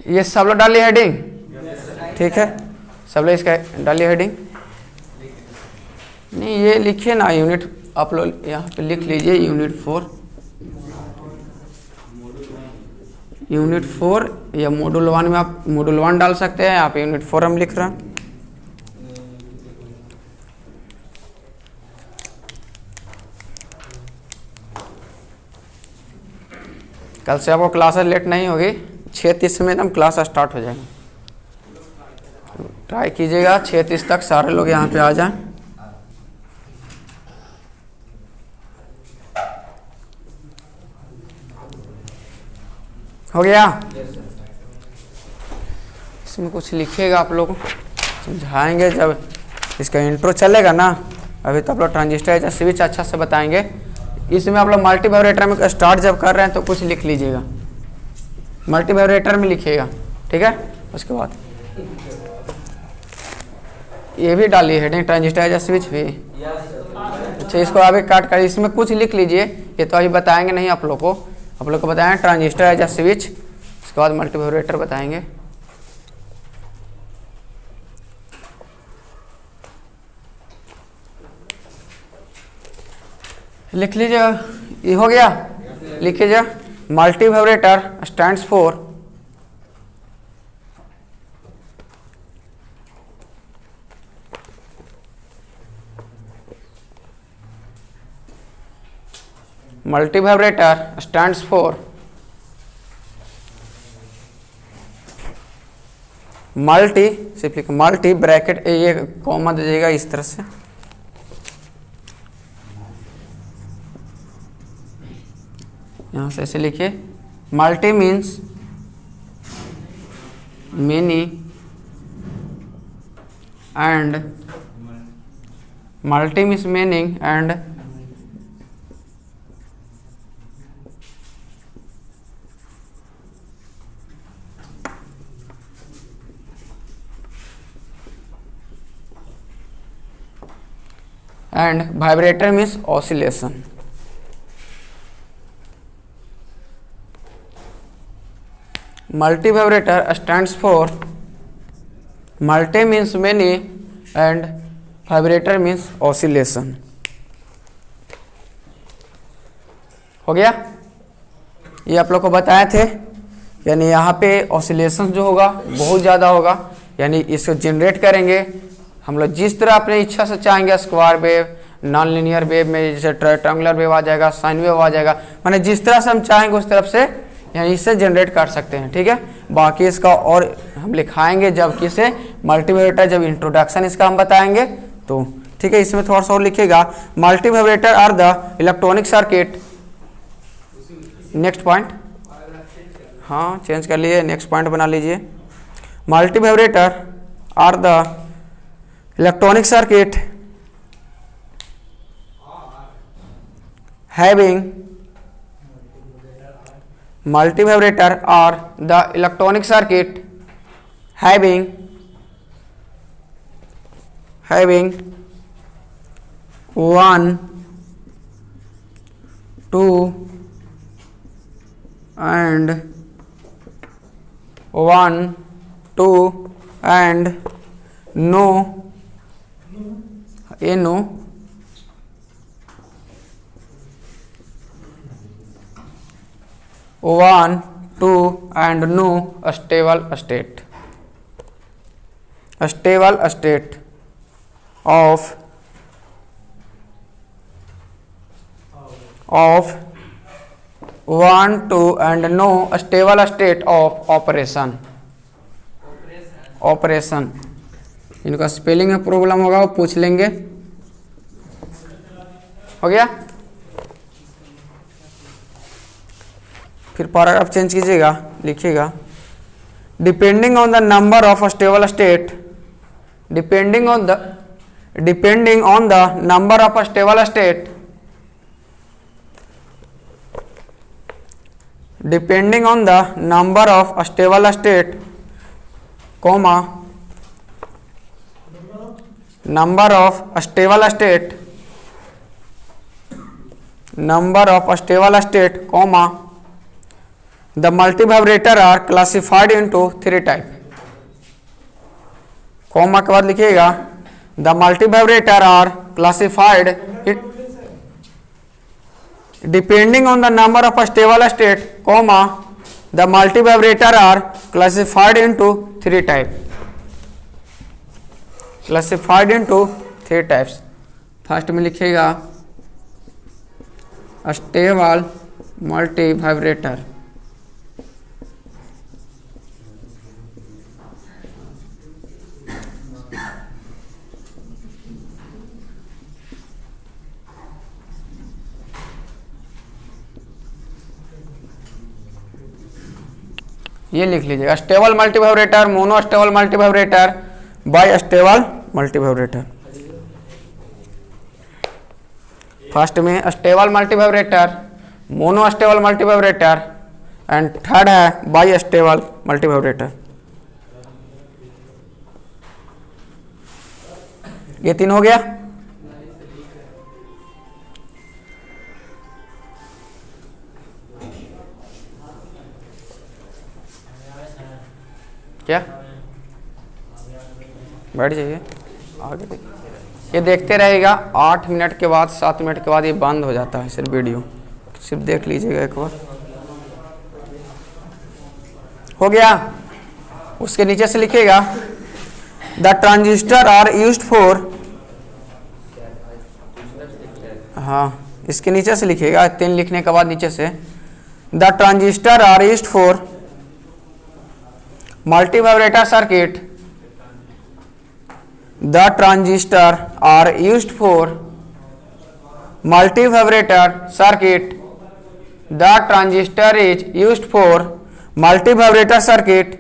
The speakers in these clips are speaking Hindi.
ये सब लोग डालिए हेडिंग, ठीक है, सब लोग इसका डालिए हेडिंग। नहीं ये लिखिए ना यूनिट, आप लोग यहाँ पे लिख लीजिए यूनिट 4 या मॉड्यूल 1 में आप मॉड्यूल 1 डाल सकते हैं, यहाँ पे यूनिट 4 हम लिख रहे हैं। कल से आपको क्लासेस लेट नहीं होगी, 6:30 में एकदम क्लास स्टार्ट हो जाएगी। ट्राई कीजिएगा 6:30 तक सारे लोग यहाँ पे आ जाएं। हो गया? इसमें कुछ लिखिएगा, आप लोग समझाएंगे जब इसका इंट्रो चलेगा ना। अभी तो आप लोग ट्रांजिस्टर या स्विच अच्छा से बताएंगे। इसमें आप लोग मल्टी वाइब्रेटर में स्टार्ट जब कर रहे हैं तो कुछ लिख लीजिएगा, मल्टी वाइब्रेटर में लिखिएगा, ठीक है। उसके बाद ये भी डालिए हेडिंग, ट्रांजिस्टर या स्विच भी। अच्छा इसको आगे काट कर इसमें कुछ लिख लीजिए, ये तो अभी बताएंगे नहीं आप लोग को। आप लोग को बताएं ट्रांजिस्टर या स्विच, उसके बाद मल्टी वाइब्रेटर बताएंगे। लिख लीजिएगा, ये हो गया। लिखिएगा multi vibrator stands for multi vibrator stands for multi, सिर्फ लिख मल्टी ब्रैकेट, ये कॉमा दीजिएगा इस तरह से। यहाँ से ऐसे लिखिए, multi means many and multi means meaning and vibrator means oscillation. Multi vibrator stands for multi means many and vibrator means oscillation. हो गया? ये आप लोग को बताए थे, यानी यहाँ पे ऑसिलेशन जो होगा बहुत ज़्यादा होगा, यानी इसको जनरेट करेंगे हम लोग जिस तरह अपने इच्छा से चाहेंगे। Square wave, non linear wave में जैसे रेक्टेंगुलर वेव आ जाएगा, साइन वेव आ जाएगा, माने जिस तरह से हम चाहेंगे उस तरफ से यानी इससे जनरेट कर सकते हैं, ठीक है। बाकी इसका और हम लिखाएंगे जब किसे मल्टी वाइब्रेटर, जब इंट्रोडक्शन इसका हम बताएंगे तो, ठीक है। इसमें थोड़ा सा और लिखिएगा, multivibrator are the electronic circuit. Next point, हाँ चेंज कर लीजिए, नेक्स्ट पॉइंट बना लीजिए। Multivibrator are the electronic circuit having multi vibrator or the electronic circuit having 1, 2 and 1, 2 and no 1, 2 and no stable state. A stable state of 1, 2 and no stable state of operation. इनका स्पेलिंग में प्रॉब्लम होगा वो पूछ लेंगे। हो गया? फिर पैराग्राफ चेंज कीजिएगा, लिखिएगा depending on the number of stable state, depending on the number of stable state, depending on the number of stable state comma number of stable state comma the multivibrator are classified into 3 type. Comma के बाद लिखिएगा the multivibrator are classified depending on the number of stable state, comma the multivibrator are classified into 3 type. Classified into 3 types. First में लिखिएगा स्टेबल मल्टी वाइब्रेटर, ये लिख लीजिएगा stable multi vibrator, mono stable multi vibrator, bi stable multi vibrator. First में stable multi vibrator, mono stable multi vibrator and third है बाई स्टेबल मल्टी वाइब्रेटर। ये 3 हो गया। क्या बैठ जाइए आगे देखिए। ये देखते रहेगा 8 मिनट के बाद 7 मिनट के बाद ये बंद हो जाता है सिर्फ वीडियो, सिर्फ देख लीजिएगा एक बार। हो गया। उसके नीचे से लिखिएगा the transistor are used for, हाँ इसके नीचे से लिखिएगा 3 लिखने के बाद नीचे से the transistor are used for multivibrator circuit, the transistor are used for multi vibrator circuit, the transistor is used for multi vibrator circuit,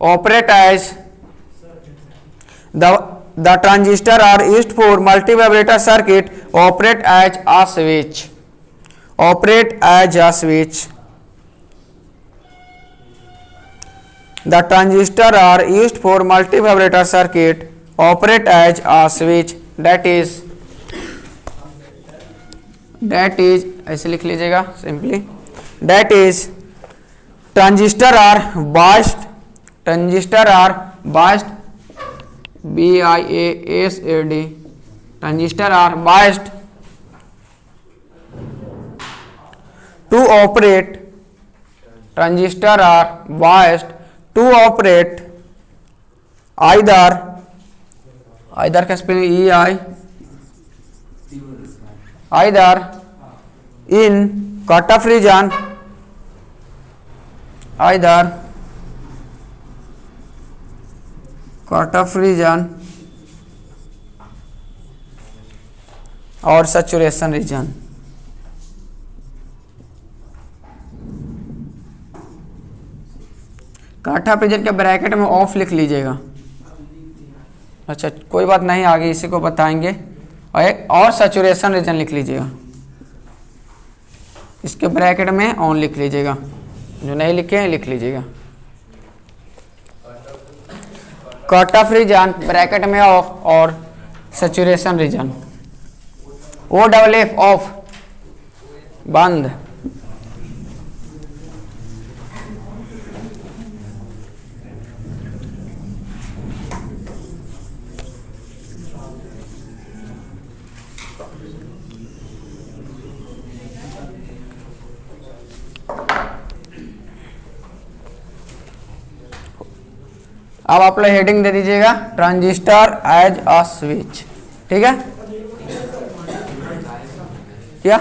operate as the transistor are used for multi vibrator circuit, operate as a switch, operate as a switch, the transistor are used for multi vibrator circuit, operate as a switch, that is ऐसे लिख लीजिएगा simply, that is transistor are biased, transistor are biased, BIASAD, transistor are biased to operate, transistor are biased to operate either का spelling EI, either in cutoff region, either cutoff region और saturation region। कटऑफ रीजन के ब्रैकेट में ऑफ लिख लीजिएगा। अच्छा कोई बात नहीं, आगे इसी को बताएंगे। और एक और सैचुरेशन रीजन लिख लीजिएगा, इसके ब्रैकेट में ऑन लिख लीजिएगा, जो नहीं लिखे हैं लिख लीजिएगा। कट ऑफ रीजन ब्रैकेट में ऑफ और सैचुरेशन रीजन OFF ऑफ बंद। अब आप लोग हेडिंग दे दीजिएगा ट्रांजिस्टर एज अ स्विच, ठीक है। क्या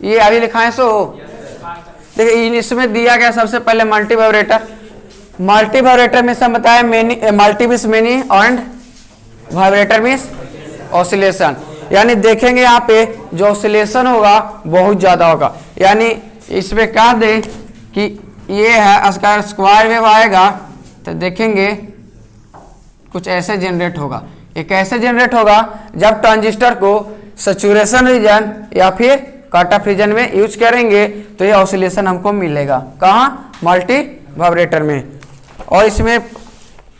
ये अभी लिखाएं सो देखिए, इसमें दिया गया सबसे पहले मल्टी वाइब्रेटर। मल्टी वाइब्रेटर में सब बताया many, multi means many and vibrator means oscillation. यानी देखेंगे यहाँ पे जो ऑसिलेशन होगा बहुत ज्यादा होगा। यानी इसमें कह दे कि ये है अगर स्क्वायर वेव आएगा तो देखेंगे कुछ ऐसे जनरेट होगा। ये कैसे जनरेट होगा? जब ट्रांजिस्टर को सैचुरेशन रीजन या फिर कट ऑफ रीजन में यूज करेंगे तो ये ऑसिलेशन हमको मिलेगा। कहाँ? मल्टी वाइब्रेटर में। और इसमें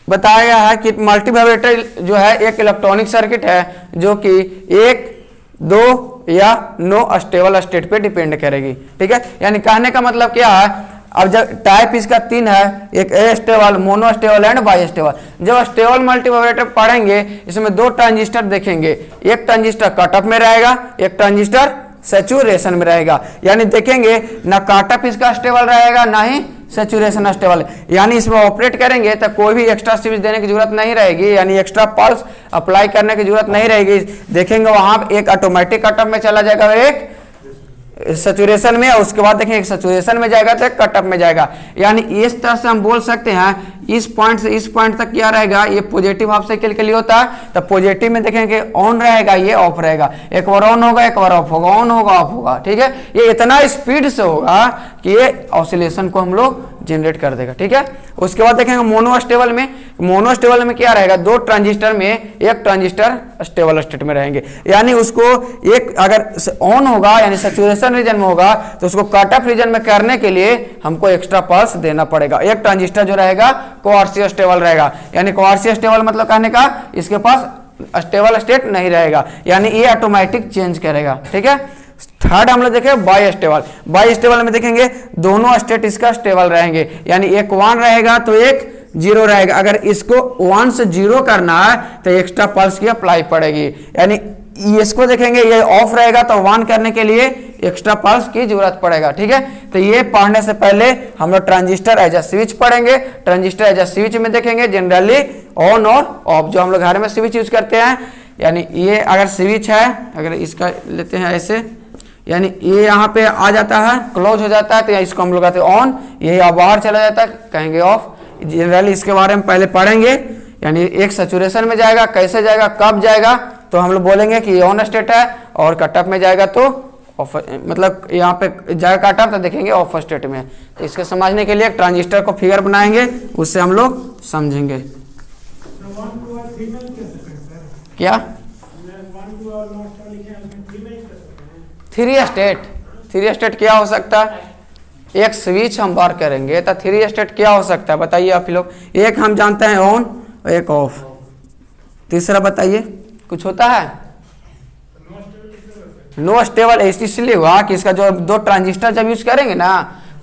बताया गया है कि मल्टी वाइब्रेटर जो है एक इलेक्ट्रॉनिक सर्किट है जो कि एक दो या नो स्टेबल स्टेट पे डिपेंड करेगी। ठीक है, यानी कहने का मतलब क्या है, अब जब टाइप इसका 3 है, एक stable, mono stable and by stable. जब स्टेबल मल्टीवाइब्रेटर पढ़ेंगे इसमें दो ट्रांजिस्टर देखेंगे, एक ट्रांजिस्टर कट ऑफ में रहेगा, एक ट्रांजिस्टर सैचुरेशन में रहेगा। यानी देखेंगे ना कट ऑफ इसका स्टेबल रहेगा ना ही सैचुरेशन स्टेबल, यानी इसमें ऑपरेट करेंगे तो कोई भी एक्स्ट्रा स्विच देने की जरूरत नहीं रहेगी, यानी एक्स्ट्रा पल्स अप्लाई करने की जरूरत नहीं रहेगी। देखेंगे वहां एक ऑटोमेटिक कट ऑफ में चला जाएगा, एक सैचुरेशन में, उसके बाद देखेंगे सैचुरेशन में जाएगा तो कट ऑफ में जाएगा। यानी इस तरह से हम बोल सकते हैं इस पॉइंट से इस पॉइंट तक क्या रहेगा, ये पॉजिटिव हाफ साइकिल के लिए होता है, तो पॉजिटिव में देखेंगे ऑन रहेगा, ये ऑफ रहेगा, एक बार ऑन होगा एक बार ऑफ होगा, ऑन होगा ऑफ होगा। ठीक है, ये इतना स्पीड से होगा कि ये ऑसिलेशन को हम लोग जनरेट कर देगा। ठीक है, उसके बाद देखेंगे मोनो स्टेबल में, मोनो स्टेबल में क्या रहेगा, दो ट्रांजिस्टर में एक ट्रांजिस्टर स्टेबल स्टेट में रहेंगे, यानी उसको एक अगर ऑन होगा यानी सैचुरेशन रीजन में होगा तो उसको कट ऑफ रीजन में करने के लिए हमको एक्स्ट्रा पल्स देना पड़ेगा। एक ट्रांजिस्टर जो रहेगा कोआर्सिव स्टेबल रहेगा, यानी कोआर्सिव स्टेबल मतलब कहने का इसके पास स्टेबल स्टेट नहीं रहेगा, यानी ये ऑटोमेटिक चेंज करेगा। ठीक है, थर्ड हम लोग देखें बाई स्टेबल। बाई स्टेबल में देखेंगे दोनों स्टेट इसका स्टेबल रहेंगे, यानी एक 1 रहेगा तो एक 0 रहेगा। अगर इसको 1 से 0 करना है तो एक्स्ट्रा पल्स की अप्लाई पड़ेगी, यानी इसको देखेंगे ये ऑफ रहेगा तो 1 करने के लिए एक्स्ट्रा पल्स की जरूरत पड़ेगा। ठीक है, तो ये पढ़ने से पहले हम लोग ट्रांजिस्टर एज अ स्विच पढ़ेंगे। ट्रांजिस्टर एज अ स्विच में देखेंगे जनरली ऑन और ऑफ, जो हम लोग घर में स्विच यूज करते हैं, यानी ये अगर स्विच है, अगर इसका लेते हैं ऐसे, यानी ये यहाँ पे आ जाता है क्लोज हो जाता है तो इसको हम लोग कहते हैं ऑन, ये अब बाहर चला जाता है कहेंगे ऑफ। जनरली इसके बारे में पहले पढ़ेंगे, यानी एक सैचुरेशन में जाएगा, कैसे जाएगा, कब जाएगा, तो हम लोग बोलेंगे कि ऑन स्टेट है, और कट ऑफ में जाएगा तो ऑफ, मतलब यहाँ पे जाएगा कट ऑफ तो देखेंगे ऑफ स्टेट में। तो इसके समझने के लिए एक ट्रांजिस्टर को फिगर बनाएंगे, उससे हम लोग समझेंगे। क्या 3 स्टेट क्या हो सकता है, एक स्विच हम बार करेंगे तो 3 स्टेट क्या हो सकता है बताइए आप लोग। एक हम जानते हैं ऑन और एक ऑफ, तीसरा बताइए कुछ होता है, नो स्टेबल। इसलिए हुआ कि इसका जो दो ट्रांजिस्टर जब यूज करेंगे ना,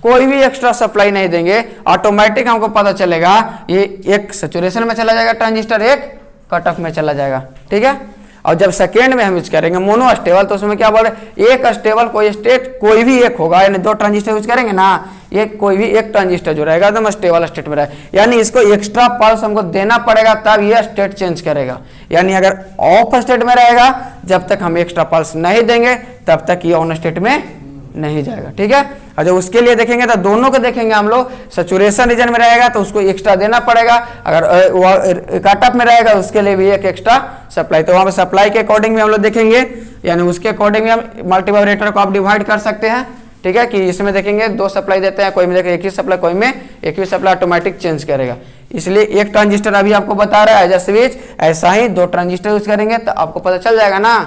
कोई भी एक्स्ट्रा सप्लाई नहीं देंगे, ऑटोमेटिक हमको पता चलेगा ये एक सैचुरेशन में चला जाएगा ट्रांजिस्टर, एक कट ऑफ में चला जाएगा। ठीक है, और जब सेकेंड में हम यूज करेंगे मोनो स्टेबल तो उसमें क्या बोल रहे, एक स्टेबल कोई स्टेट कोई भी एक होगा, यानी दो ट्रांजिस्टर यूज करेंगे ना, एक कोई भी एक ट्रांजिस्टर जो रहेगा एकदम स्टेबल स्टेट में रहेगा, यानी इसको एक्स्ट्रा पल्स हमको देना पड़ेगा तब ये स्टेट चेंज करेगा। यानी अगर ऑफ स्टेट में रहेगा जब तक हम एक्स्ट्रा पल्स नहीं देंगे तब तक ये ऑन स्टेट में नहीं जाएगा। ठीक है, और जब उसके लिए देखेंगे तो दोनों को देखेंगे हम लोग, सैचुरेशन रीजन में रहेगा तो उसको एक्स्ट्रा देना पड़ेगा, अगर कट ऑफ में रहेगा उसके लिए भी एक एक्स्ट्रा सप्लाई, तो वहां पे सप्लाई के अकॉर्डिंग में हम लोग देखेंगे, यानी उसके अकॉर्डिंग में हम मल्टीवाइब्रेटर को आप डिवाइड कर सकते हैं। ठीक है, कि इसमें देखेंगे 2 सप्लाई देते हैं, कोई में देखेंगे एक ही सप्लाई, कोई में एक ही सप्लाई, ऑटोमेटिक चेंज करेगा। इसलिए एक ट्रांजिस्टर अभी आपको बता रहा है एज अ स्विच, ऐसा ही 2 ट्रांजिस्टर यूज करेंगे तो आपको पता चल जाएगा ना,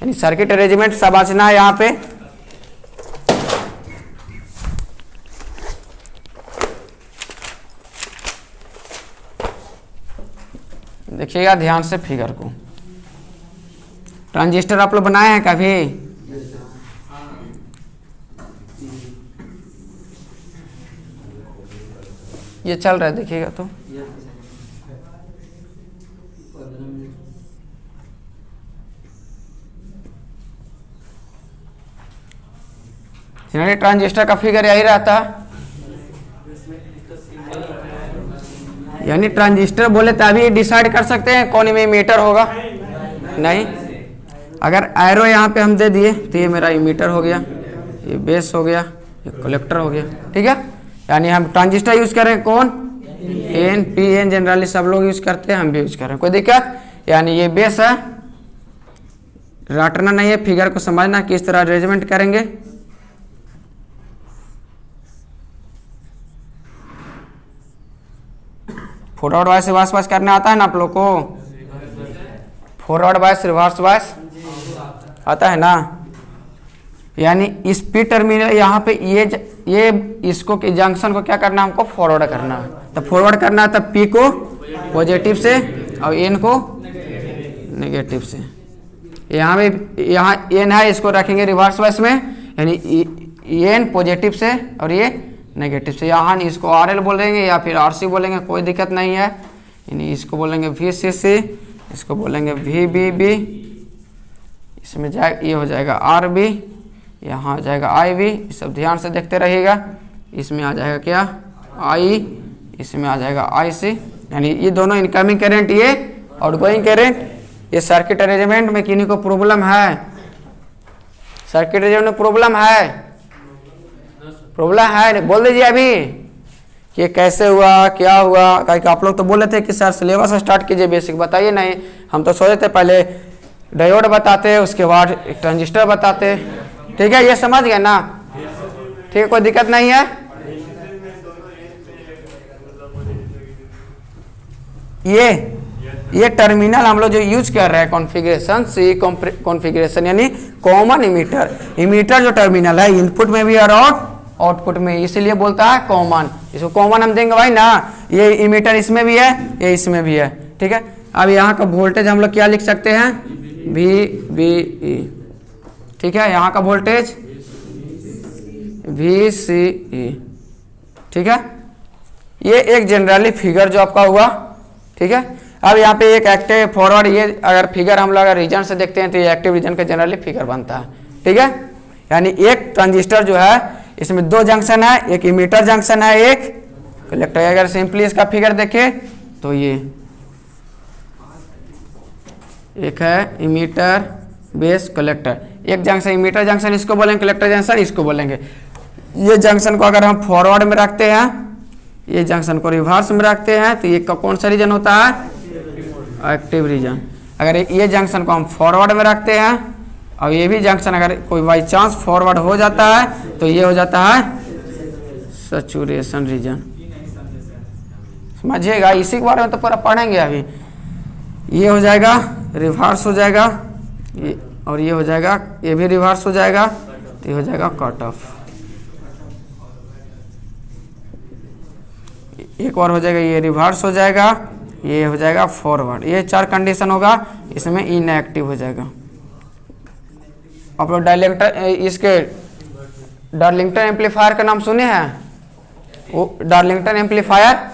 यानी सर्किट अरेंजमेंट समझना है यहाँ पे। देखिएगा ध्यान से फिगर को, ट्रांजिस्टर आप लोग बनाए हैं कभी, ये चल रहा है देखिएगा तो, ट्रांजिस्टर का फिगर यही रहता है, यानी ट्रांजिस्टर बोले तभी डिसाइड कर सकते हैं कौन में इमीटर होगा, नहीं। अगर एरो यहाँ पे हम दे दिए तो ये मेरा इमीटर हो गया, ये बेस हो गया, ये कलेक्टर हो गया। ठीक है, यानी हम ट्रांजिस्टर यूज करें कौन, एन पी एन जनरली सब लोग यूज करते हैं, हम भी यूज करें, कोई दिक्कत। यानी ये बेस है, रटना नहीं है, फिगर को समझना किस तरह अरेंजमेंट करेंगे। फॉरवर्ड वाइस रिवर्स वाइस करने आता है ना आप लोग को, फॉरवर्ड वाइस रिवर्स वाइस आता है ना, यानी इस पी टर्मिनल यहाँ पे ये इसको जंक्शन को क्या करना है, हमको फॉरवर्ड करना है, तो फॉरवर्ड करना है तब पी को पॉजिटिव से और एन को नेगेटिव से। यहाँ भी यहाँ एन है, इसको रखेंगे रिवर्स बस में, यानी एन पॉजिटिव से और ये नेगेटिव से। यहाँ इसको आर एल बोलेंगे या फिर आर सी बोलेंगे, कोई दिक्कत नहीं है। यानी इसको बोलेंगे वी सी सी, इसको बोलेंगे वी बी बी, इसमें जाए ये हो जाएगा आर बी, यहाँ हो जाएगा आई बी, सब ध्यान से देखते रहिएगा। इसमें आ जाएगा क्या आई, इसमें आ जाएगा आई सी, यानी ये दोनों इनकमिंग करेंट, ये आउटगोइंग करेंट। ये सर्किट अरेंजमेंट में किन्हीं को प्रॉब्लम है? सर्किट अरेंजमेंट में प्रॉब्लम है? प्रॉब्लम है? बोल दीजिए अभी कि कैसे हुआ, क्या हुआ। कहीं आप लोग तो बोले थे कि सर सिलेबस स्टार्ट कीजिए, बेसिक बताइए। नहीं, हम तो सोचे थे पहले डायोड बताते, उसके बाद ट्रांजिस्टर बताते। ठीक है, ये समझ गए ना? ठीक है, कोई दिक्कत नहीं है। ये टर्मिनल हम लोग जो यूज कर रहे हैं कॉन्फ़िगरेशन, सी कॉन्फ़िगरेशन यानी कॉमन इमीटर। इमीटर जो टर्मिनल है इनपुट में भी और आउटपुट में, इसीलिए बोलता है कॉमन। इसको कॉमन हम देंगे भाई ना, ये इमीटर इसमें भी है, ये इसमें भी है। ठीक है, अब यहाँ का वोल्टेज हम लोग क्या लिख सकते हैं? V B E. ठीक है, यहाँ का वोल्टेज वी सी ई। ठीक है, ये एक जनरली फिगर जो आपका हुआ। ठीक है, अब यहाँ पे एक एक्टिव फॉरवर्ड, ये अगर फिगर हम लोग अगर रीजन से देखते हैं तो ये एक्टिव रीजन का जनरली फिगर बनता है। ठीक है, यानी एक ट्रांजिस्टर जो है इसमें दो जंक्शन है, एक इमीटर जंक्शन है, एक कलेक्टर। अगर सिंपली इसका फिगर देखें तो ये एक है इमीटर बेस कलेक्टर, एक जंक्शन इमीटर जंक्शन इसको बोलेंगे, कलेक्टर जंक्शन इसको बोलेंगे। ये जंक्शन को अगर हम फॉरवर्ड में रखते हैं, ये जंक्शन को रिवर्स में रखते हैं, तो ये कौन सा रीजन होता है? Active region. अगर ये जंक्शन को हम फॉरवर्ड में रखते हैं और ये भी जंक्शन अगर कोई बाई चांस फॉरवर्ड हो जाता है तो ये हो जाता है सैचुरेशन रीजन। समझिएगा, इसी के बारे में तो पूरा पढ़ेंगे अभी। ये हो जाएगा रिवर्स हो जाएगा, ये और ये हो जाएगा, ये भी रिवर्स हो जाएगा, तो ये हो जाएगा कट ऑफ। एक और हो जाएगा, ये रिवर्स हो जाएगा, ये हो जाएगा फॉरवर्ड। ये चार कंडीशन होगा, इसमें इनएक्टिव हो जाएगा। आप लोग इसके डार्लिंगटन एम्पलीफायर का नाम सुने हैं? वो डार्लिंगटन एम्पलीफायर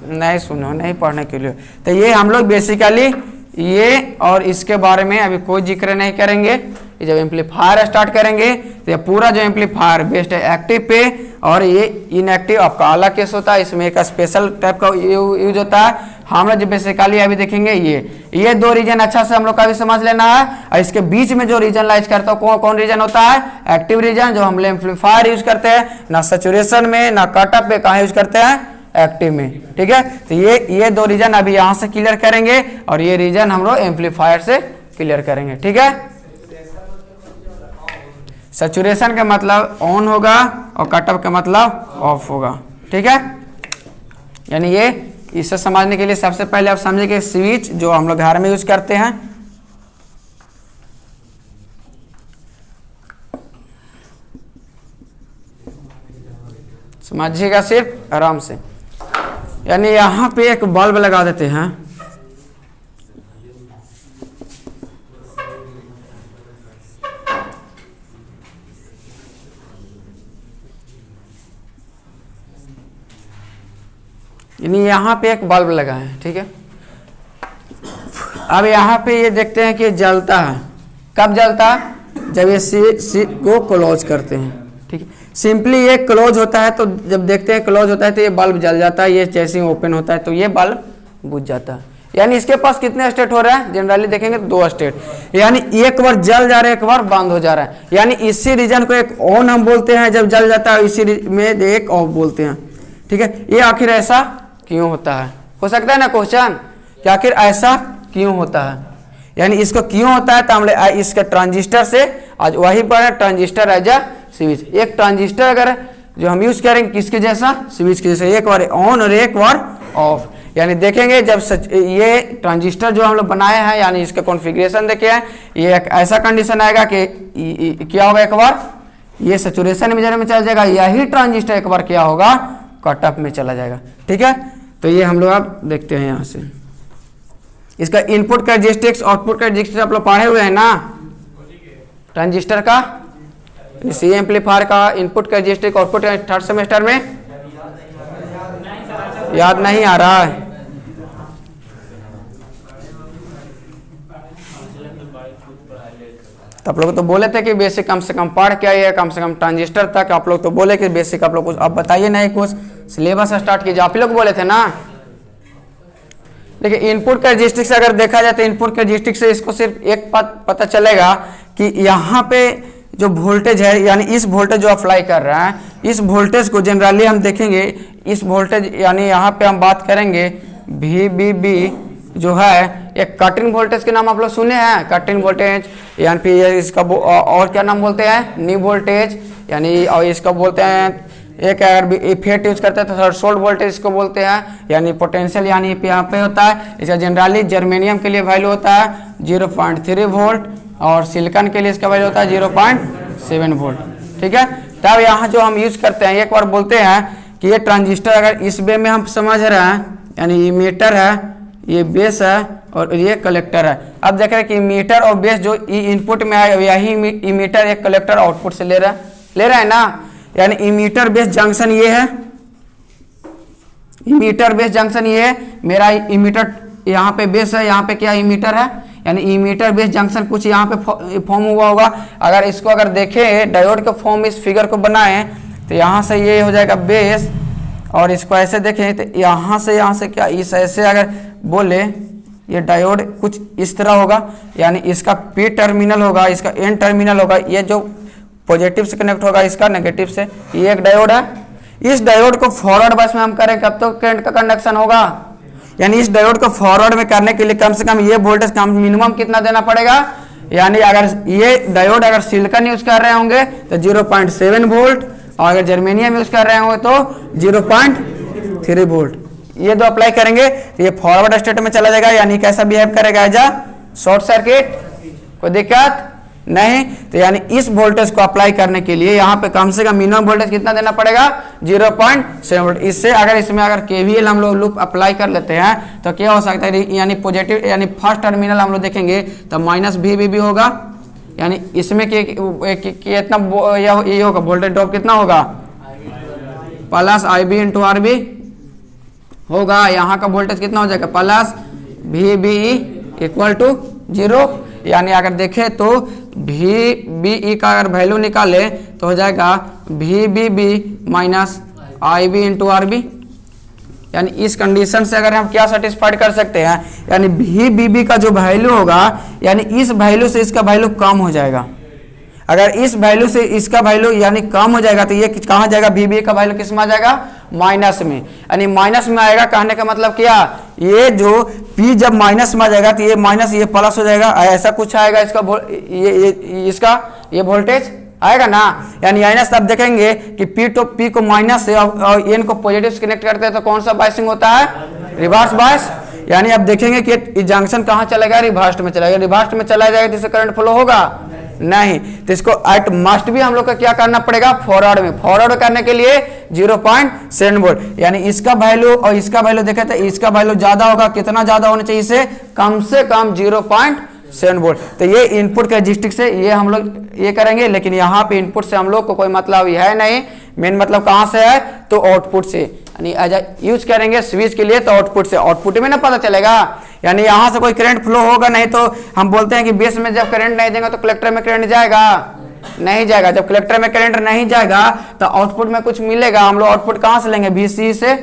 नहीं सुनो, नहीं पढ़ने के लिए। तो ये हम लोग बेसिकली ये और इसके बारे में अभी कोई जिक्र नहीं करेंगे। जब एम्पलीफायर स्टार्ट करेंगे तो ये पूरा जो एम्पलीफायर बेस्ड है एक्टिव पे, और ये इनएक्टिव आपका अलग केस होता है। इसमें एक स्पेशल टाइप का यूज होता है। हम लोग जो बेसिकली अभी देखेंगे ये दो रीजन अच्छा से हम लोग का भी समझ लेना है। और इसके बीच में जो रीजन लाइज करता है कौन रीजन होता है? एक्टिव रीजन, जो हम लोग एम्पलीफायर यूज करते हैं। ना सैचुरेशन में ना कटअप पे, कहाँ यूज करते हैं? एक्टिव में। ठीक है, तो ये दो रीजन अभी यहाँ से क्लियर करेंगे और ये रीजन हम लोग एम्पलीफायर से क्लियर करेंगे। ठीक है, सैचुरेशन का मतलब ऑन होगा और कटअप का मतलब ऑफ होगा। ठीक है, यानी ये इसे समझने के लिए सबसे पहले आप समझिए कि स्विच जो हम लोग घर में यूज करते हैं, समझिएगा सिर्फ आराम से। यानी यहाँ पे एक बल्ब लगा देते हैं, यानी यहाँ पे एक बल्ब लगा है। ठीक है, अब यहाँ पे ये देखते हैं कि जलता है। कब जलता है? जब ये सी को क्लोज करते हैं। ठीक है, सिंपली ये क्लोज होता है, तो जब देखते हैं क्लोज होता है तो ये बल्ब जल जाता है। ये जैसे ही ओपन होता है तो ये बल्ब बुझ जाता है। यानी इसके पास कितने स्टेट हो रहा है? जनरली देखेंगे तो दो स्टेट, यानी एक बार जल जा रहा है, एक बार बंद हो जा रहा है। यानी इसी रीजन को एक ऑन हम बोलते हैं जब जल जाता है, इसी में एक ऑफ बोलते हैं। ठीक है, ये आखिर ऐसा क्यों होता है? हो सकता है ना क्वेश्चन कि आखिर ऐसा क्यों होता है, यानी इसको क्यों होता है? तो हम इसके ट्रांजिस्टर से आज वही पर ट्रांजिस्टर एज अ स्विच। एक ट्रांजिस्टर अगर जो हम यूज करेंगे किसके जैसा? स्विच के जैसा, एक बार ऑन और एक बार ऑफ। यानी देखेंगे जब ये ट्रांजिस्टर जो हम लोग बनाए हैं, यानी इसका कॉन्फ़िगरेशन देखे हैं, ये एक ऐसा कंडीशन आएगा कि क्या होगा, एक बार ये सैचुरेशन में चला जाएगा, यही ट्रांजिस्टर एक बार क्या होगा? कटअप में चला जाएगा। ठीक है, तो ये हम लोग अब देखते हैं यहाँ से। इसका इनपुट कैरेक्टरिस्टिक्स आउटपुट कैरेक्टरिस्टिक्स आप लोग पढ़े हुए हैं ना, ट्रांजिस्टर का सी एम्पलीफायर का input characteristic output third semester में याद नहीं आ रहा है। तो आप लोग तो बोले थे कि बेसिक कम से कम पढ़ के आइए, कम से कम ट्रांजिस्टर तक आप लोग तो बोले कि बेसिक आप लोग कुछ अब बताइए नहीं, कुछ सिलेबस स्टार्ट कीजिए, आप ही लोग बोले थे ना। देखिए इनपुट कैरेक्टरिस्टिक्स अगर देखा जाए तो इनपुट कैरेक्टरिस्टिक्स से इसको सिर्फ एक बात पता चलेगा कि यहाँ पे जो वोल्टेज है यानी इस वोल्टेज जो अप्लाई कर रहा है, इस वोल्टेज को जनरली हम देखेंगे, इस वोल्टेज यानी यहाँ पे हम बात करेंगे VBB जो है एक कटिंग वोल्टेज के नाम आप लोग सुने हैं, कटिंग वोल्टेज यानी फिर इसका और क्या नाम बोलते हैं, नी वोल्टेज यानी, और इसका बोलते हैं एक अगर इफेक्ट यूज करते हैं तो थ्रेशोल्ड वोल्टेज इसको बोलते हैं, यानी पोटेंशियल यानी यहाँ पे होता है। इसका जनरली जर्मेनियम के लिए वैल्यू होता है 0.3 वोल्ट और सिलिकॉन के लिए इसका वैल्यू होता है 0.7 वोल्ट। ठीक है, तब यहाँ जो हम यूज करते हैं एक बार बोलते हैं कि ये ट्रांजिस्टर अगर इस वे में हम समझ रहे हैं, यानी इमीटर है, ये बेस है और ये कलेक्टर है। अब देख रहे हैं कि इमीटर और बेस जो इनपुट में है यही इमीटर एक कलेक्टर आउटपुट से ले रहा है ना, यानी इमीटर बेस जंक्शन ये है, इमीटर बेस जंक्शन ये है, मेरा इमीटर यहाँ पे बेस है, यहाँ पे क्या इमीटर है, यानी इमीटर बेस जंक्शन कुछ यहाँ पे फॉर्म हुआ होगा। अगर इसको अगर देखें डायोड के फॉर्म इस फिगर को बनाएं तो यहाँ से ये हो जाएगा बेस, और इसको ऐसे देखें तो यहाँ से क्या इस ऐसे अगर बोले ये डायोड कुछ इस तरह होगा, यानी इसका P टर्मिनल होगा, इसका N टर्मिनल होगा, ये जो पॉजिटिव से कनेक्ट होगा इसका नेगेटिव से, ये एक डायोड है। इस डायोड को फॉरवर्ड बस में हम करें कब तो करंट का कंडक्शन होगा, यानी इस डायोड को फॉरवर्ड में करने के लिए कम से कम ये वोल्टेज का मिनिमम कितना देना पड़ेगा, यानी अगर ये डायोड अगर सिलिकॉन यूज कर रहे होंगे तो 0.7 वोल्ट और अगर जर्मेनियम यूज कर रहे होंगे तो 0.3 वोल्ट। ये दो अप्लाई करेंगे तो ये फॉरवर्ड स्टेट में चला जाएगा, यानी कैसा बिहेव करेगा एज शॉर्ट सर्किट, कोई दिक्कत नहीं। तो यानी इस वोल्टेज को अप्लाई करने के लिए यहाँ पे कम से कम मिनिमम वोल्टेज कितना देना पड़ेगा 0.7 वोल्ट। इससे अगर इसमें अगर केवीएल हम लोग लूप अप्लाई कर लेते हैं तो क्या हो सकता है, यानी पॉजिटिव यानी फर्स्ट टर्मिनल हम लोग देखेंगे तो -VBB होगा, यानी इसमें कितना ये होगा वोल्टेज ड्रॉप कितना होगा +IB × RB होगा, यहाँ का वोल्टेज कितना हो जाएगा +VBE = 0, यानी अगर देखें तो VBE का अगर वैल्यू निकाले तो हो जाएगा VBB -IB × RB। यानी इस कंडीशन से अगर हम क्या सेटिस्फाइड कर सकते हैं, यानी VBB का जो वैल्यू होगा यानी इस वैल्यू से इसका वैल्यू कम हो जाएगा, अगर इस वैल्यू से इसका वैल्यू यानी कम हो जाएगा तो ये कहाँ जाएगा, VBA का वैल्यू किस में आ जाएगा माइनस में, यानी माइनस में आएगा। कहने का मतलब क्या, ये जो P जब माइनस में आ जाएगा तो ये माइनस ये प्लस हो जाएगा, ऐसा कुछ आएगा इसका ये वोल्टेज आएगा ना, यानी माइनस। तब देखेंगे कि P को माइनस से और N को पॉजिटिव से कनेक्ट करते हैं तो कौन सा बायसिंग होता है, रिवर्स बायस। यानी अब देखेंगे कि जंक्शन कहाँ चलेगा, रिवर्स में चलेगा, रिवर्स में चला जाएगा तो इससे करंट फ्लो होगा नहीं, तो इसको एट मस्ट भी हम लोग का क्या करना पड़ेगा फॉरवर्ड में, फॉरवर्ड करने के लिए 0.7 वोल्ट, यानी इसका वैल्यू और इसका वैल्यू देखे तो इसका वैल्यू ज्यादा होगा, कितना ज्यादा होना चाहिए इसे, कम से कम 0.7 वोल्ट। तो ये इनपुट कैरेक्टरिस्टिक से ये हम लोग ये करेंगे, लेकिन यहाँ पे इनपुट से हम लोग को कोई मतलब है नहीं, मेन मतलब कहाँ से है तो आउटपुट से, यानी एज यूज करेंगे स्विच के लिए तो आउटपुट से, आउटपुट में ना पता चलेगा, यानी यहाँ से कोई करंट फ्लो होगा नहीं तो हम बोलते हैं कि बेस में जब करंट नहीं देगा तो कलेक्टर में करंट जाएगा, नहीं जाएगा। जब कलेक्टर में करंट नहीं जाएगा तो आउटपुट में कुछ मिलेगा, हम लोग आउटपुट कहाँ से लेंगे VC से,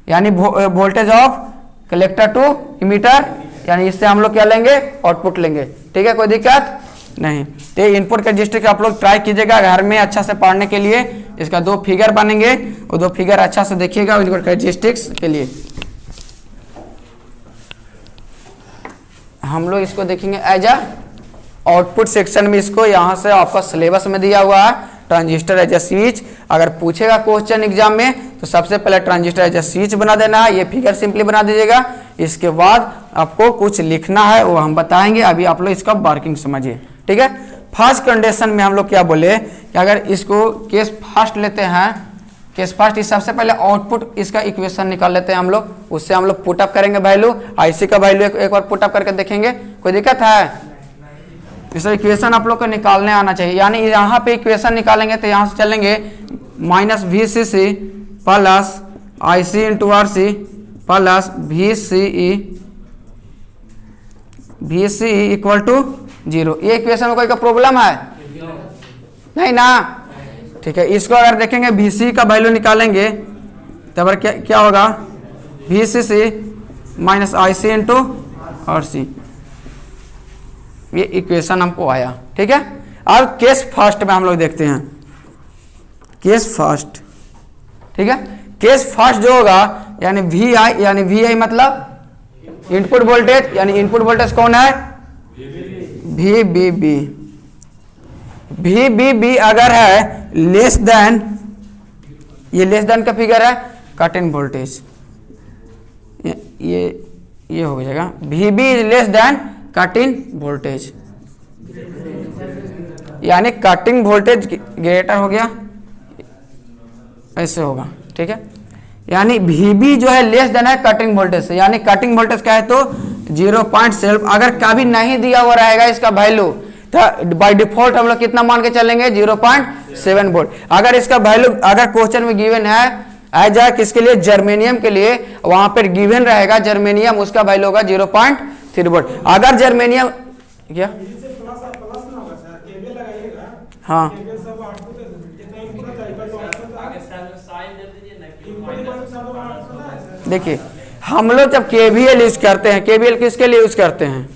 यानी voltage of collector to emitter, यानी इससे हम लोग क्या लेंगे आउटपुट लेंगे। ठीक है, कोई दिक्कत नहीं। तो इनपुट कैरेक्टरिस्टिक आप लोग ट्राई कीजिएगा घर में अच्छा से पढ़ने के लिए, इसका 2 फिगर बनेंगे, वो 2 फिगर अच्छा से देखिएगा इनपुट कैरेक्टरिस्टिक्स के लिए। हम लोग इसको देखेंगे एज अ आउटपुट सेक्शन में, इसको यहाँ से आपका सिलेबस में दिया हुआ है ट्रांजिस्टर एज अ स्विच। अगर पूछेगा क्वेश्चन एग्जाम में तो सबसे पहले ट्रांजिस्टर एज अ स्विच बना देना है, ये फिगर सिंपली बना दीजिएगा। इसके बाद आपको कुछ लिखना है वो हम बताएंगे, अभी आप लोग इसका वर्किंग समझिए। ठीक है, फर्स्ट कंडीशन में हम लोग क्या बोले कि अगर इसको केस फर्स्ट लेते हैं केस फर्स्ट इस सबसे पहले आउटपुट इसका इक्वेशन निकाल लेते हैं हम लोग, उससे हम लोग पुटअप करेंगे वैल्यू, आईसी का वैल्यू एक बार पुटअप करके देखेंगे, कोई दिक्कत है? इस इक्वेशन आप लोग को निकालने आना चाहिए। यानी यहाँ पे इक्वेशन निकालेंगे तो यहाँ से चलेंगे minus V C C plus I C into R C plus V C E equal to 0। ये इक्वेशन में कोई का प्रॉब्लम है? नहीं ना, ठीक है। इसको अगर देखेंगे वी सी का वैल्यू निकालेंगे तब क्या होगा, V C C minus I C into R C, ये इक्वेशन हमको आया, ठीक है। अब केस फर्स्ट में हम लोग देखते हैं, केस फर्स्ट, ठीक है। केस फर्स्ट जो होगा यानी वी आई मतलब इनपुट वोल्टेज, यानी इनपुट वोल्टेज कौन है, वी बी बी अगर है लेस देन, ये लेस देन का फिगर है कट इन वोल्टेज, ये हो जाएगा V B is less than cut in voltage, यानी कटिंग वोल्टेज ग्रेटर हो गया, ऐसे होगा, ठीक है। यानी Vb जो है लेस देन है कटिंग वोल्टेज से, यानी कटिंग वोल्टेज क्या है तो 0.7, अगर कभी नहीं दिया हुआ रहेगा इसका वैल्यू तो बाय डिफॉल्ट हम लोग कितना मान के चलेंगे 0.7 वोल्ट। अगर इसका वैल्यू अगर क्वेश्चन में गिवन है एज है किसके लिए, जर्मेनियम के लिए, वहां पर गिवन रहेगा जर्मेनियम, उसका वैल्यू होगा 0.3 वोल्ट। अगर जर्मेनियम क्या, हाँ देखिए हम लोग जब केवीएल यूज करते हैं, केवीएल किसके लिए यूज करते हैं,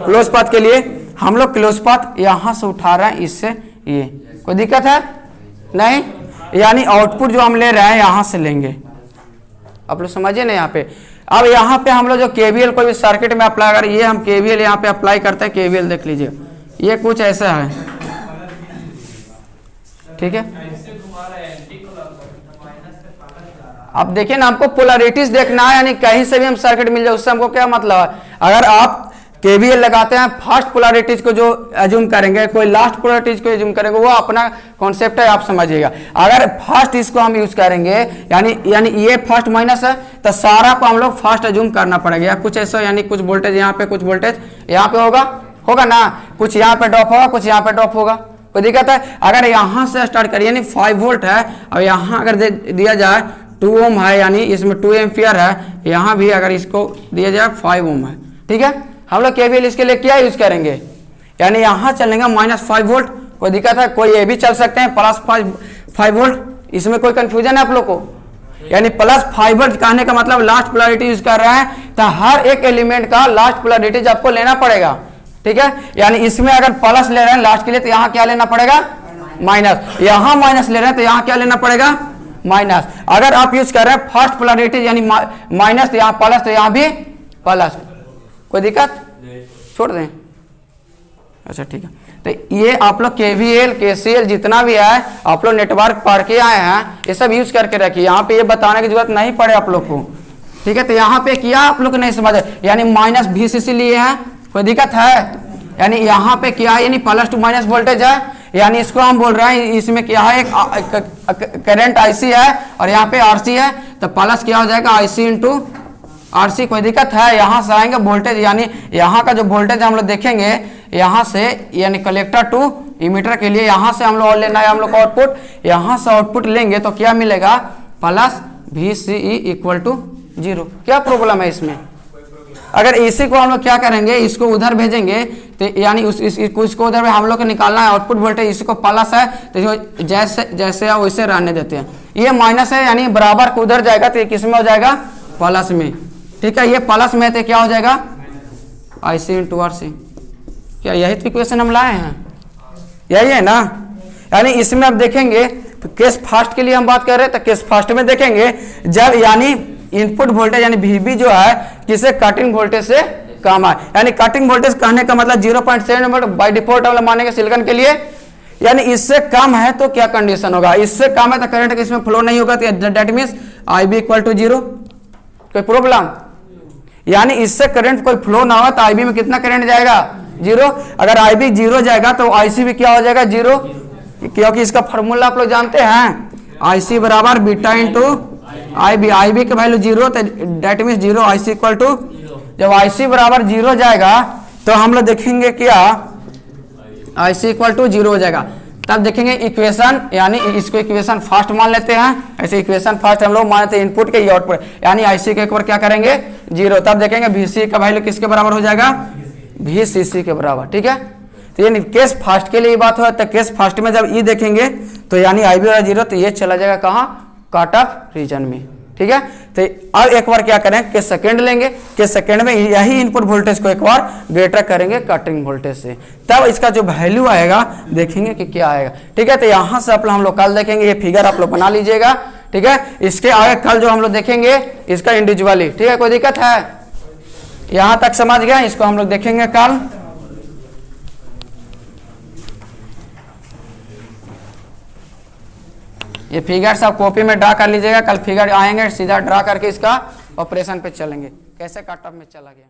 क्लोज पाथ के लिए। हम लोग क्लोज पाथ यहां से उठा रहे हैं, इससे ये कोई दिक्कत है नहीं, यानी आउटपुट जो हम ले रहे हैं यहां से लेंगे, आप लोग समझिए ना यहाँ पे। अब यहाँ पे हम लोग जो केवीएल कोई भी सर्किट में अप्लाई कर, ये हम केवीएल यहाँ पे अप्लाई करते हैं, केवीएल देख लीजिए, ये कुछ ऐसा है, ठीक है। अब देखिए ना, हमको पोलरिटीज देखना है, यानी कहीं से भी हम सर्किट मिल जाए उससे हमको क्या मतलब है। अगर आप केवीएल लगाते हैं, फर्स्ट पोलरिटीज को जो एज्यूम करेंगे, कोई लास्ट पोलरिटीज को एज्यूम करेंगे, वो अपना कॉन्सेप्ट है, आप समझिएगा। अगर फर्स्ट इसको हम यूज करेंगे, यानी ये फर्स्ट माइनस है तो सारा को हम लोग फर्स्ट एज्यूम करना पड़ेगा, कुछ ऐसा, यानी कुछ वोल्टेज यहाँ पे, कुछ वोल्टेज यहाँ पे होगा ना, कुछ यहाँ पे ड्रॉप होगा, कुछ यहाँ पे ड्रॉप होगा, कोई दिक्कत है। अगर यहाँ से स्टार्ट करिए, यानी 5 वोल्ट है, और यहाँ अगर दिया जाए 2 ओम है, यानी इसमें 2 एम्पियर है, यहाँ भी अगर इसको दिया जाए 5 ओम है, ठीक है। हम लोग केवीएल इसके लिए क्या यूज करेंगे, यानी यहाँ चलेंगे -5 वोल्ट, कोई दिक्कत है, कोई ये भी चल सकते हैं +5 वोल्ट, इसमें कोई कंफ्यूजन है आप लोग को। यानी +5 वोल्ट कहने का मतलब लास्ट पोलैरिटी यूज कर रहे हैं, तो हर एक एलिमेंट का लास्ट पोलैरिटी आपको लेना पड़ेगा, ठीक है। यानी इसमें अगर प्लस ले रहे हैं लास्ट के लिए तो यहाँ क्या लेना पड़ेगा, माइनस, यहाँ माइनस ले रहे हैं तो यहाँ क्या लेना पड़ेगा, माइनस। अगर आप यूज कर रहे हैं फर्स्ट पोलैरिटी यानी माइनस, तो यहाँ प्लस, तो यहाँ भी प्लस, कोई दिक्कत, छोड़ दें, अच्छा ठीक है। तो ये आप लोग केवीएल केसीएल जितना भी है आप लोग नेटवर्क पढ़ के आए हैं, ये सब यूज करके रखिए, यहाँ पे ये बताने की जरूरत नहीं पड़े आप लोग को, ठीक है। तो यहाँ पे किया आप लोग नहीं समझे, यानी माइनस VCC लिए हैं, कोई दिक्कत है, यानी यहाँ पे क्या है, यानी प्लस टू माइनस वोल्टेज है, यानी इसको हम बोल रहे हैं इसमें क्या है, एक करंट IC है और यहाँ पे RC है, तो प्लस क्या हो जाएगा IC इंटू RC, कोई दिक्कत है। यहाँ से आएंगे वोल्टेज, यानी यहाँ का जो वोल्टेज हम लोग देखेंगे यहाँ से, यानी कलेक्टर टू इमीटर के लिए यहाँ से हम लोग लेना है हम लोग आउटपुट, यहाँ से आउटपुट लेंगे तो क्या मिलेगा, प्लस VCE इक्वल टू 0। क्या प्रॉब्लम है इसमें, अगर इसी को हम लोग क्या करेंगे, इसको उधर भेजेंगे तो यानी इसको उधर हम लोग को निकालना है आउटपुट वोल्टेज, इसको प्लस है तो जैसे है वैसे रहने देते हैं, ये माइनस है यानी बराबर को उधर जाएगा तो ये किस में हो जाएगा, प्लस में, ठीक है। ये प्लस में तो क्या हो जाएगा IC इंटू RC, क्या यही तो इक्वेशन हम लाए हैं, यही है ना। यानी इसमें अब देखेंगे केस फर्स्ट के लिए हम बात कर रहे हैं, तो केस फर्स्ट में देखेंगे जब यानी इनपुट वोल्टेज यानी VB जो है किसे कटिंग वोल्टेज से कम है, यानी कटिंग वोल्टेज कहने का मतलब 0.7 वोल्ट बाय डिफॉल्ट हम मानेंगे सिलिकॉन के लिए, यानी इससे कम है तो क्या कंडीशन होगा, इससे कम है तो करंट इसमें फ्लो नहीं होगा, तो that means IB equal to 0, कोई प्रॉब्लम, यानी इससे करंट कोई फ्लो ना हो तो IB में कितना करंट जाएगा, 0। अगर IB 0 जाएगा तो IC भी क्या हो जाएगा, 0, क्योंकि इसका फॉर्मूला आप लोग जानते हैं, आई सी बराबर beta into I B. I B की वैल्यू 0, तो that mean 0 I C equal to, जब आई सी बराबर 0 जाएगा तो हम लोग देखेंगे क्या, आई सी इक्वल टू 0 हो जाएगा। तब देखेंगे इक्वेशन, यानी इसको इक्वेशन फर्स्ट मान लेते हैं। ऐसे इक्वेशन फर्स्ट हम लोग मानते हैं इनपुट के, ये आउटपुट, यानी आई सी के एक बार क्या करेंगे 0। तब देखेंगे वी सी का वैल्यू किसके बराबर हो जाएगा, वी सी सी के बराबर। ठीक है, तो ये केस फर्स्ट के लिए बात हो, तो केस फर्स्ट में जब ई देखेंगे तो यानी आई बी और 0, तो ये चला जाएगा कहाँ, कट ऑफ रीजन में। ठीक है, तो अब एक बार क्या करें, केस सेकंड लेंगे। केस सेकंड में यही इनपुट वोल्टेज को एक बार ग्रेटर करेंगे कटिंग वोल्टेज से, तब इसका जो वैल्यू आएगा देखेंगे कि क्या आएगा। ठीक है, तो यहाँ से हम लोग कल देखेंगे, ये फिगर आप लोग बना लीजिएगा। ठीक है, इसके आगे कल जो हम लोग देखेंगे इसका इंडिविजुअली। ठीक है, कोई दिक्कत है, यहाँ तक समझ गया, इसको हम लोग देखेंगे कल। ये फिगर सब कॉपी में ड्रा कर लीजिएगा, कल फिगर आएंगे सीधा ड्रा करके इसका ऑपरेशन पे चलेंगे, कैसे कट ऑफ में चला गया।